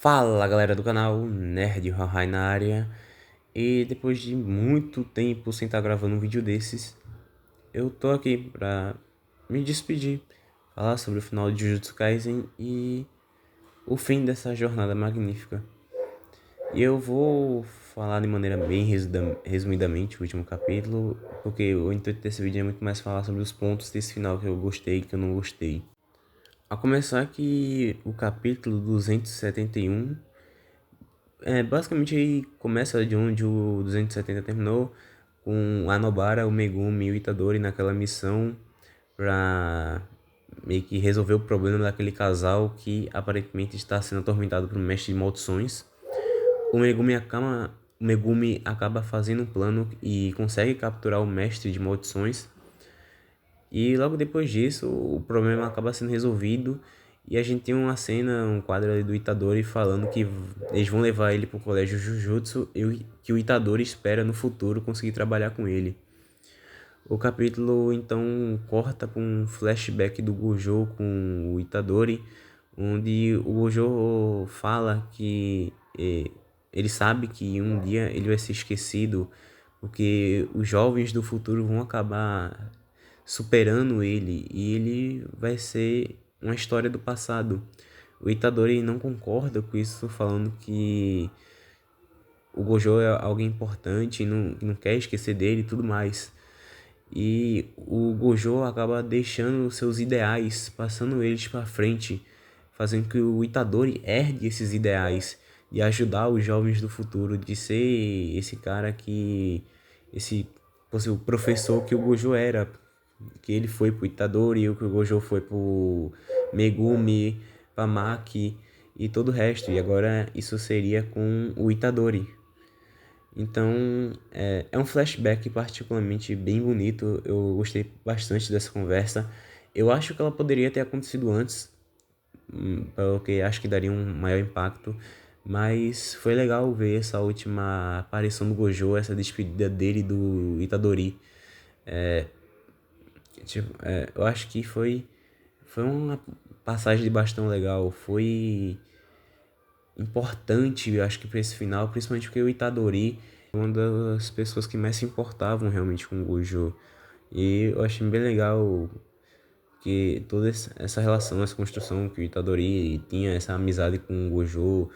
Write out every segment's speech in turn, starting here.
Fala galera do canal Nerd Hohai na área. E depois de muito tempo sem estar gravando um vídeo desses, eu tô aqui pra me despedir, falar sobre o final de Jujutsu Kaisen e o fim dessa jornada magnífica. E eu vou falar de maneira bem resumidamente o último capítulo, porque o intuito desse vídeo é muito mais falar sobre os pontos desse final que eu gostei e que eu não gostei. A começar que o capítulo 271 basicamente aí começa de onde o 270 terminou, com a Nobara, o Megumi e o Itadori naquela missão pra meio que resolver o problema daquele casal que aparentemente está sendo atormentado por um mestre de maldições. O Megumi acaba fazendo um plano e consegue capturar o mestre de maldições. E logo depois disso, o problema acaba sendo resolvido e a gente tem uma cena, um quadro ali do Itadori falando que eles vão levar ele pro colégio Jujutsu e que o Itadori espera no futuro conseguir trabalhar com ele. O capítulo então corta para um flashback do Gojo com o Itadori, onde o Gojo fala que ele sabe que um dia ele vai ser esquecido, porque os jovens do futuro vão acabar superando ele e ele vai ser uma história do passado. O Itadori não concorda com isso, falando que o Gojo é alguém importante e não quer esquecer dele e tudo mais. E o Gojo acaba deixando seus ideais, passando eles para frente, fazendo que o Itadori herde esses ideais de ajudar os jovens do futuro, de ser esse cara que esse fosse o professor que o Gojo era, que ele foi pro Itadori e o que o Gojo foi pro Megumi, pra Maki e todo o resto. E agora isso seria com o Itadori. Então, é um flashback particularmente bem bonito. Eu gostei bastante dessa conversa. Eu acho que ela poderia ter acontecido antes, porque acho que daria um maior impacto. Mas foi legal ver essa última aparição do Gojo, essa despedida dele do Itadori. Eu acho que foi uma passagem de bastão legal. Foi importante, eu acho que para esse final, principalmente porque o Itadori é uma das pessoas que mais se importavam realmente com o Gojo. E eu achei bem legal que toda essa relação, essa construção que o Itadori tinha, essa amizade com o Gojo,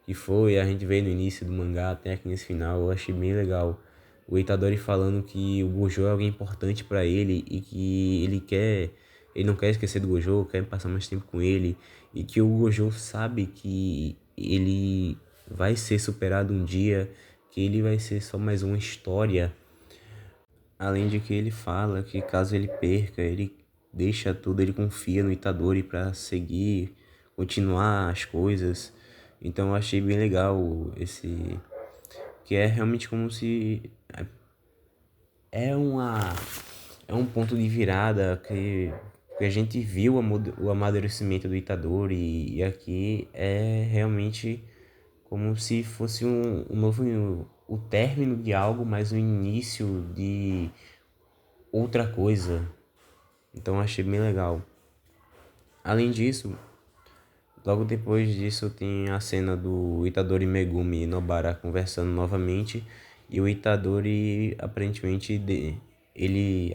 que foi, a gente vê no início do mangá até aqui nesse final, eu achei bem legal. O Itadori falando que o Gojo é alguém importante para ele e que ele não quer esquecer do Gojo, quer passar mais tempo com ele e que o Gojo sabe que ele vai ser superado um dia, que ele vai ser só mais uma história. Além de que ele fala que caso ele perca, ele deixa tudo, ele confia no Itadori para seguir, continuar as coisas. Então eu achei bem legal esse, que é realmente como se é uma é um ponto de virada que a gente viu o amadurecimento do Itadori e aqui é realmente como se fosse um novo o término de algo, mas o início de outra coisa. Então eu achei bem legal. Além disso, logo depois disso tem a cena do Itadori, Megumi e Nobara conversando novamente e o Itadori aparentemente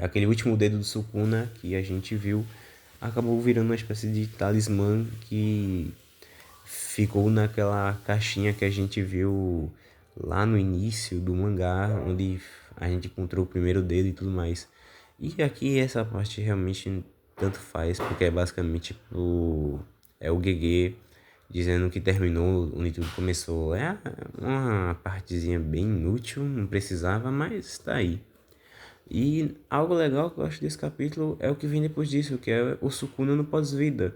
aquele último dedo do Sukuna que a gente viu acabou virando uma espécie de talismã que ficou naquela caixinha que a gente viu lá no início do mangá, onde a gente encontrou o primeiro dedo e tudo mais. E aqui essa parte realmente tanto faz, porque é basicamente o GG dizendo que terminou onde tudo começou. É uma partezinha bem inútil, não precisava, mas tá aí. E algo legal que eu acho desse capítulo é o que vem depois disso, que é o Sukuna no pós-vida.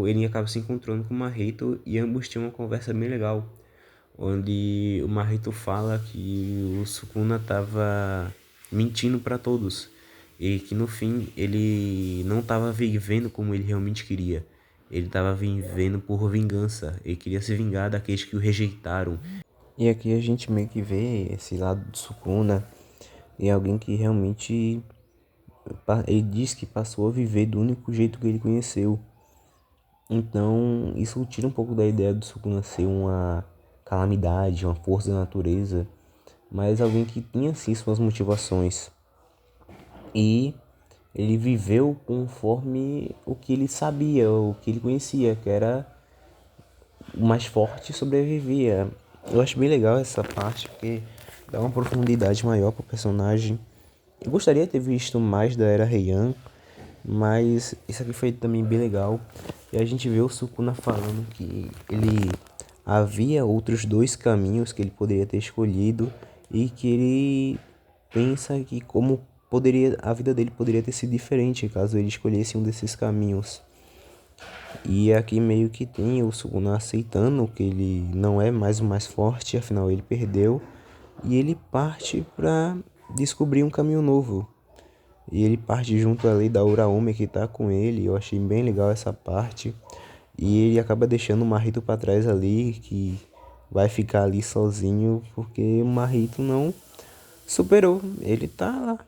Ele acaba se encontrando com o Mahito e ambos tinham uma conversa bem legal, onde o Mahito fala que o Sukuna tava mentindo para todos e que no fim ele não tava vivendo como ele realmente queria. Ele tava vivendo por vingança, ele queria se vingar daqueles que o rejeitaram. E aqui a gente meio que vê esse lado do Sukuna e alguém que realmente ele diz que passou a viver do único jeito que ele conheceu. Então, isso tira um pouco da ideia do Sukuna ser uma calamidade, uma força da natureza, mas alguém que tinha sim suas motivações. E ele viveu conforme o que ele sabia, o que ele conhecia, que era o mais forte sobrevivia. Eu acho bem legal essa parte, porque dá uma profundidade maior pro personagem. Eu gostaria de ter visto mais da Era Heian, mas isso aqui foi também bem legal. E a gente vê o Sukuna falando que ele havia outros dois caminhos que ele poderia ter escolhido e que ele pensa que como poderia a vida dele poderia ter sido diferente caso ele escolhesse um desses caminhos. E aqui meio que tem o Sukuna aceitando que ele não é mais o mais forte, afinal ele perdeu, e ele parte para descobrir um caminho novo. E ele parte junto ali da Uraome que tá com ele. Eu achei bem legal essa parte. E ele acaba deixando o Marrito pra trás ali, que vai ficar ali sozinho, porque o Marrito não superou. Ele tá lá.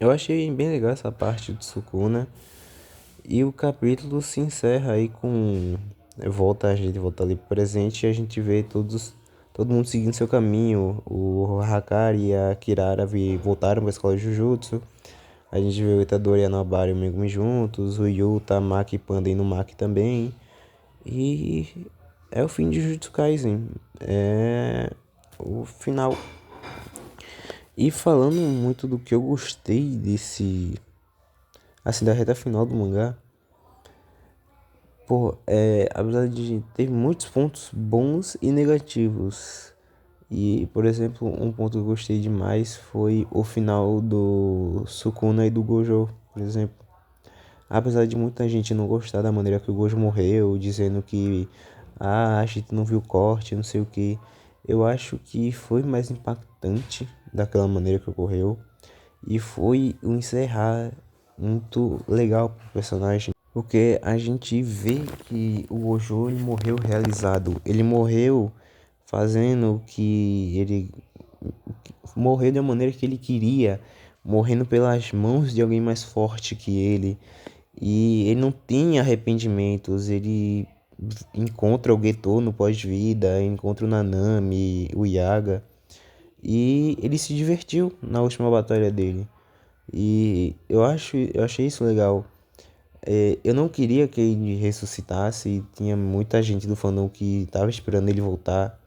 Eu achei bem legal essa parte do Sukuna. E o capítulo se encerra aí com. A gente volta ali pro presente e a gente vê todo mundo seguindo seu caminho. O Hakari e a Kirara voltaram pra escola de Jujutsu. A gente vê o Itadori, a Nobara e o Megumi juntos, o Yu, o Tamaki e Panda indo no Maki também. E é o fim de Jujutsu Kaisen. É o final. E falando muito do que eu gostei desse. Assim, da reta final do mangá. Pô, apesar de ter muitos pontos bons e negativos. E, por exemplo, um ponto que eu gostei demais foi o final do Sukuna e do Gojo, por exemplo. Apesar de muita gente não gostar da maneira que o Gojo morreu, dizendo que a gente não viu o corte, não sei o que, eu acho que foi mais impactante daquela maneira que ocorreu e foi um encerrar muito legal pro personagem, porque a gente vê que o Gojo ele morreu realizado, ele morreu fazendo o que ele morreu da maneira que ele queria, morrendo pelas mãos de alguém mais forte que ele. E ele não tem arrependimentos, ele encontra o Geto no pós-vida, encontra o Nanami, o Yaga. E ele se divertiu na última batalha dele. E eu achei isso legal. Eu não queria que ele ressuscitasse, tinha muita gente do fandom que tava esperando ele voltar.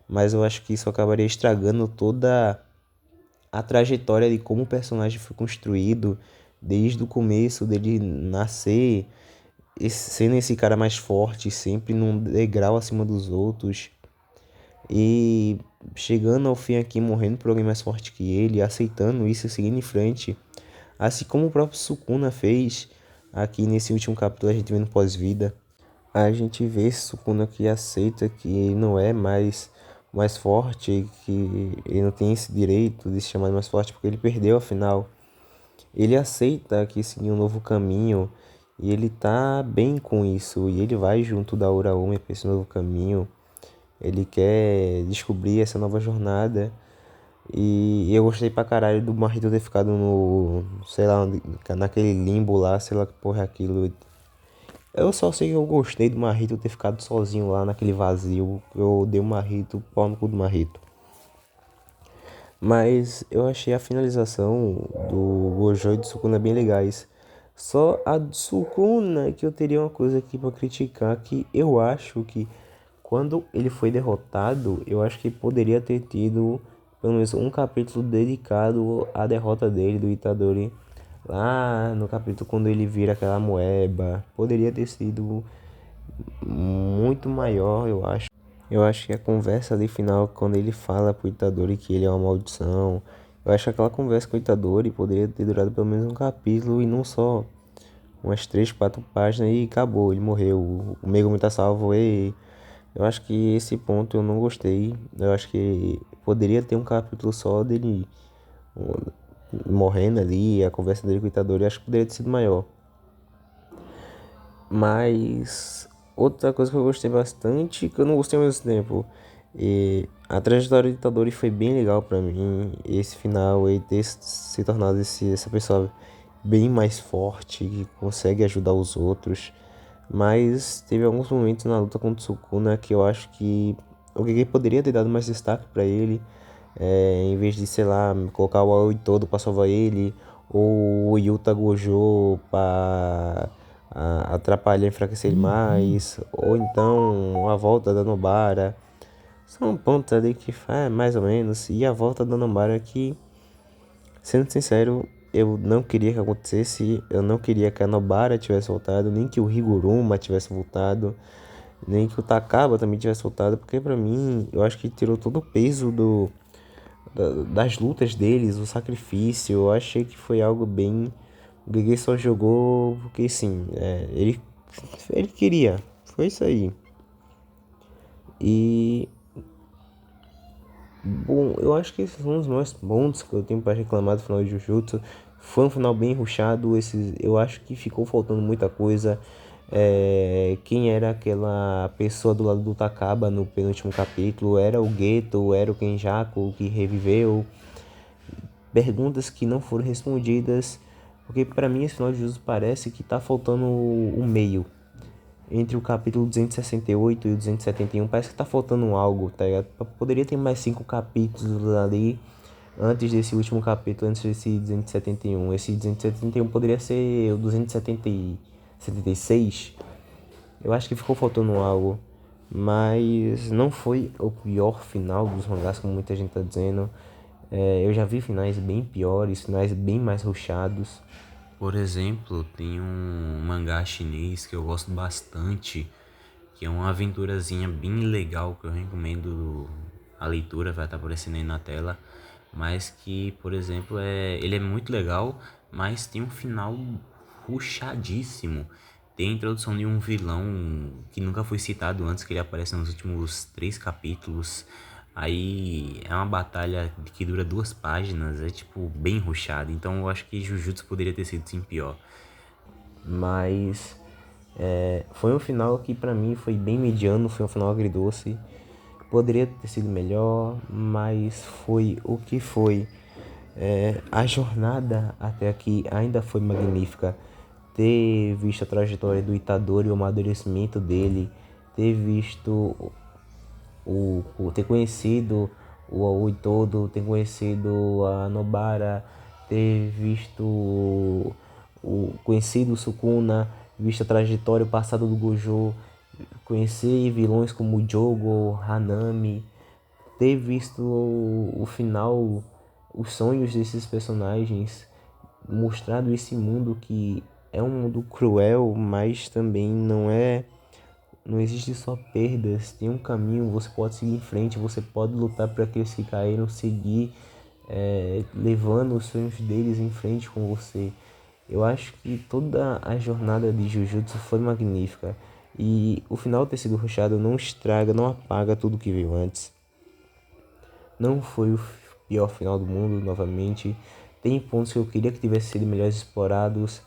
Mas eu acho que isso acabaria estragando toda a trajetória de como o personagem foi construído desde o começo dele nascer, sendo esse cara mais forte, sempre num degrau acima dos outros e chegando ao fim aqui morrendo por alguém mais forte que ele, aceitando isso e seguindo em frente, assim como o próprio Sukuna fez aqui nesse último capítulo a gente vê no pós-vida. A gente vê esse Sukuna que aceita que ele não é mais forte, que ele não tem esse direito de se chamar mais forte porque ele perdeu afinal. Ele aceita que seguir um novo caminho e ele tá bem com isso. E ele vai junto da Uraome para esse novo caminho. Ele quer descobrir essa nova jornada. E eu gostei pra caralho do Marrito ter ficado no, sei lá, naquele limbo lá, sei lá que porra é aquilo. Eu só sei que eu gostei do Marrito ter ficado sozinho lá naquele vazio. Eu dei o Marrito, pau no cu do Marrito. Mas eu achei a finalização do Gojo e do Sukuna bem legais. Só a do Sukuna que eu teria uma coisa aqui pra criticar, que eu acho que quando ele foi derrotado, eu acho que poderia ter tido pelo menos um capítulo dedicado à derrota dele, do Itadori. Lá no capítulo quando ele vira aquela moeba, poderia ter sido muito maior, eu acho. Eu acho que a conversa ali final, quando ele fala pro Itadori que ele é uma maldição, eu acho que aquela conversa com o Itadori poderia ter durado pelo menos um capítulo e não só umas 3, 4 páginas e acabou, ele morreu, o Megumi tá salvo e eu acho que esse ponto eu não gostei. Eu acho que poderia ter um capítulo só dele morrendo ali, a conversa dele com o Itadori, eu acho que poderia ter sido maior. Mas outra coisa que eu gostei bastante, que eu não gostei ao mesmo tempo, e a trajetória do Itadori foi bem legal pra mim. Esse final, ele ter se tornado essa pessoa bem mais forte, que consegue ajudar os outros. Mas teve alguns momentos na luta contra o Sukuna que eu acho que o Gege poderia ter dado mais destaque pra ele, em vez de, sei lá, colocar o Aoi todo pra salvar ele, ou o Yuta Gojo pra atrapalhar, enfraquecer ele mais, ou então a volta da Nobara. São pontos ali que faz mais ou menos, e a volta da Nobara que, sendo sincero, eu não queria que acontecesse, eu não queria que a Nobara tivesse voltado, nem que o Higuruma tivesse voltado, nem que o Takaba também tivesse voltado, porque pra mim, eu acho que tirou todo o peso das lutas deles, o sacrifício. Eu achei que foi algo bem. O Gege só jogou porque sim, ele queria. Foi isso aí. E bom, eu acho que esses são os mais pontos que eu tenho para reclamar do final de Jujutsu. Foi um final bem rushado. Eu acho que ficou faltando muita coisa. Quem era aquela pessoa do lado do Takaba no penúltimo capítulo? Era o Geto? Era o Kenjaku que reviveu? Perguntas que não foram respondidas, porque para mim esse final de Jujutsu parece que tá faltando o meio. Entre o capítulo 268 e o 271, parece que tá faltando algo, tá ligado? Poderia ter mais 5 capítulos ali antes desse último capítulo, antes desse 271. Esse 271 poderia ser o 276. Eu acho que ficou faltando algo, mas não foi o pior final dos mangás, como muita gente tá dizendo. Eu já vi finais bem piores, finais bem mais rushados. Por exemplo, tem um mangá chinês que eu gosto bastante, que é uma aventurazinha bem legal que eu recomendo a leitura, vai estar aparecendo aí na tela. Mas que, por exemplo, ele é muito legal, mas tem um final rushadíssimo. Tem a introdução de um vilão que nunca foi citado antes, que ele aparece nos últimos 3 capítulos. Aí é uma batalha que dura 2 páginas, é tipo bem rushado. Então eu acho que Jujutsu poderia ter sido sim pior. Mas foi um final que pra mim foi bem mediano, foi um final agridoce. Poderia ter sido melhor, mas foi o que foi. A jornada até aqui ainda foi magnífica. Ter visto a trajetória do Itadori e o amadurecimento dele, ter visto ter conhecido o Aoi todo, ter conhecido a Nobara, ter visto conhecido o Sukuna, visto a trajetória passada do Gojo, conhecer vilões como o Jogo, Hanami, ter visto o final, os sonhos desses personagens, mostrado esse mundo que é um mundo cruel, mas também não existe só perdas, tem um caminho, você pode seguir em frente, você pode lutar para aqueles que caíram, seguir levando os sonhos deles em frente com você. Eu acho que toda a jornada de Jujutsu foi magnífica. E o final ter sido rushado não estraga, não apaga tudo que veio antes. Não foi o pior final do mundo, novamente. Tem pontos que eu queria que tivessem sido melhores explorados,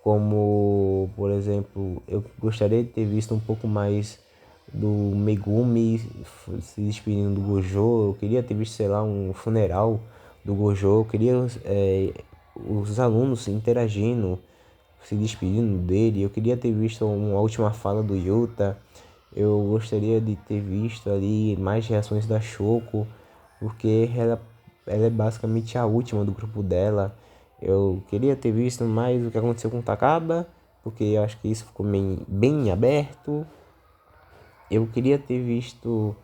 como, por exemplo, eu gostaria de ter visto um pouco mais do Megumi se despedindo do Gojo. Eu queria ter visto, sei lá, um funeral do Gojo. Eu queria os alunos interagindo, se despedindo dele. Eu queria ter visto uma última fala do Yuta. Eu gostaria de ter visto ali mais reações da Shoko, porque ela é basicamente a última do grupo dela. Eu queria ter visto mais o que aconteceu com o Takaba, porque eu acho que isso ficou bem aberto. Eu queria ter visto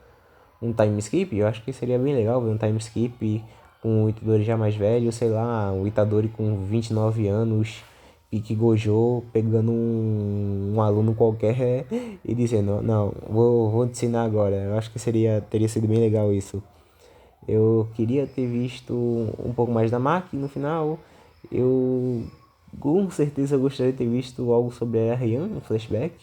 um time skip, eu acho que seria bem legal ver um time skip com o Itadori já mais velho, sei lá, o Itadori com 29 anos, pique Gojo, pegando um aluno qualquer e dizendo, não, vou te ensinar agora. Eu acho que teria sido bem legal isso. Eu queria ter visto um pouco mais da Maki no final. Eu com certeza gostaria de ter visto algo sobre a Ryan no flashback.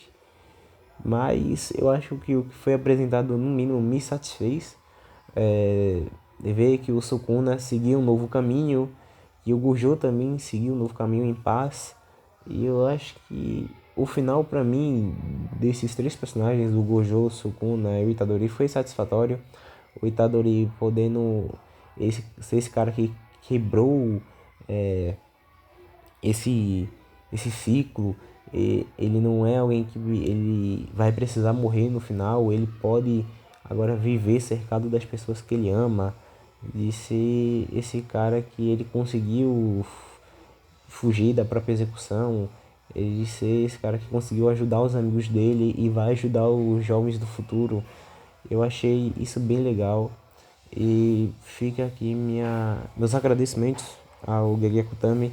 Mas eu acho que o que foi apresentado no mínimo me satisfez. Ver que o Sukuna seguiu um novo caminho e o Gojo também seguiu um novo caminho em paz. E eu acho que o final pra mim desses 3 personagens, do Gojo, Sukuna e o Itadori, foi satisfatório. O Itadori podendo ser esse cara que quebrou é, esse ciclo, E ele não é alguém que ele vai precisar morrer no final, ele pode agora viver cercado das pessoas que ele ama, de ser esse cara que ele conseguiu fugir da própria execução, ele ser esse cara que conseguiu ajudar os amigos dele e vai ajudar os jovens do futuro. Eu achei isso bem legal e fica aqui meus agradecimentos ao Gege Kutami.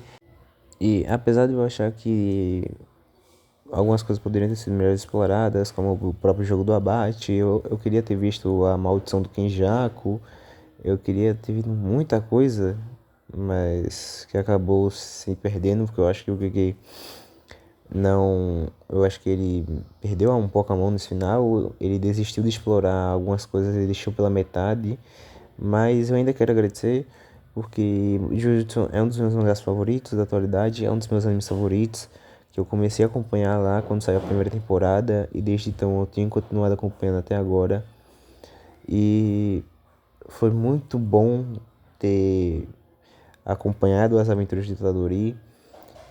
E apesar de eu achar que algumas coisas poderiam ter sido melhor exploradas, como o próprio jogo do abate, eu queria ter visto a maldição do Kenjaku, eu queria ter visto muita coisa, mas que acabou se perdendo, porque eu acho que o Gege não. Eu acho que ele perdeu um pouco a mão nesse final, ele desistiu de explorar algumas coisas, ele deixou pela metade, mas eu ainda quero agradecer, porque Jujutsu é um dos meus mangás favoritos da atualidade, é um dos meus animes favoritos, que eu comecei a acompanhar lá quando saiu a primeira temporada, e desde então eu tenho continuado acompanhando até agora. E foi muito bom ter acompanhado as aventuras de Itadori,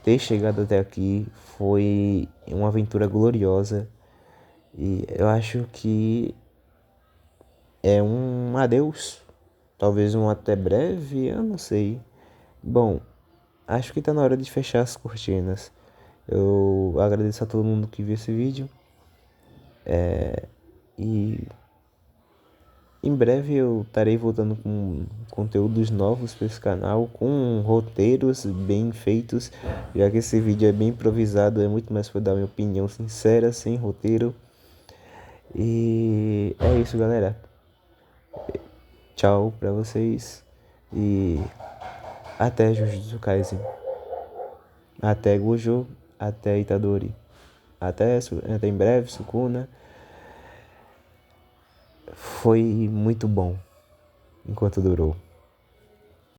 ter chegado até aqui foi uma aventura gloriosa e eu acho que é um adeus, talvez um até breve, eu não sei. Bom, acho que tá na hora de fechar as cortinas. Eu agradeço a todo mundo que viu esse vídeo e em breve eu estarei voltando com conteúdos novos para esse canal, com roteiros bem feitos, já que esse vídeo é bem improvisado, é muito mais para dar minha opinião sincera, sem roteiro. E é isso, galera. Tchau pra vocês e até Jujutsu Kaisen. Até Gojo, até Itadori. Até em breve, Sukuna. Foi muito bom enquanto durou.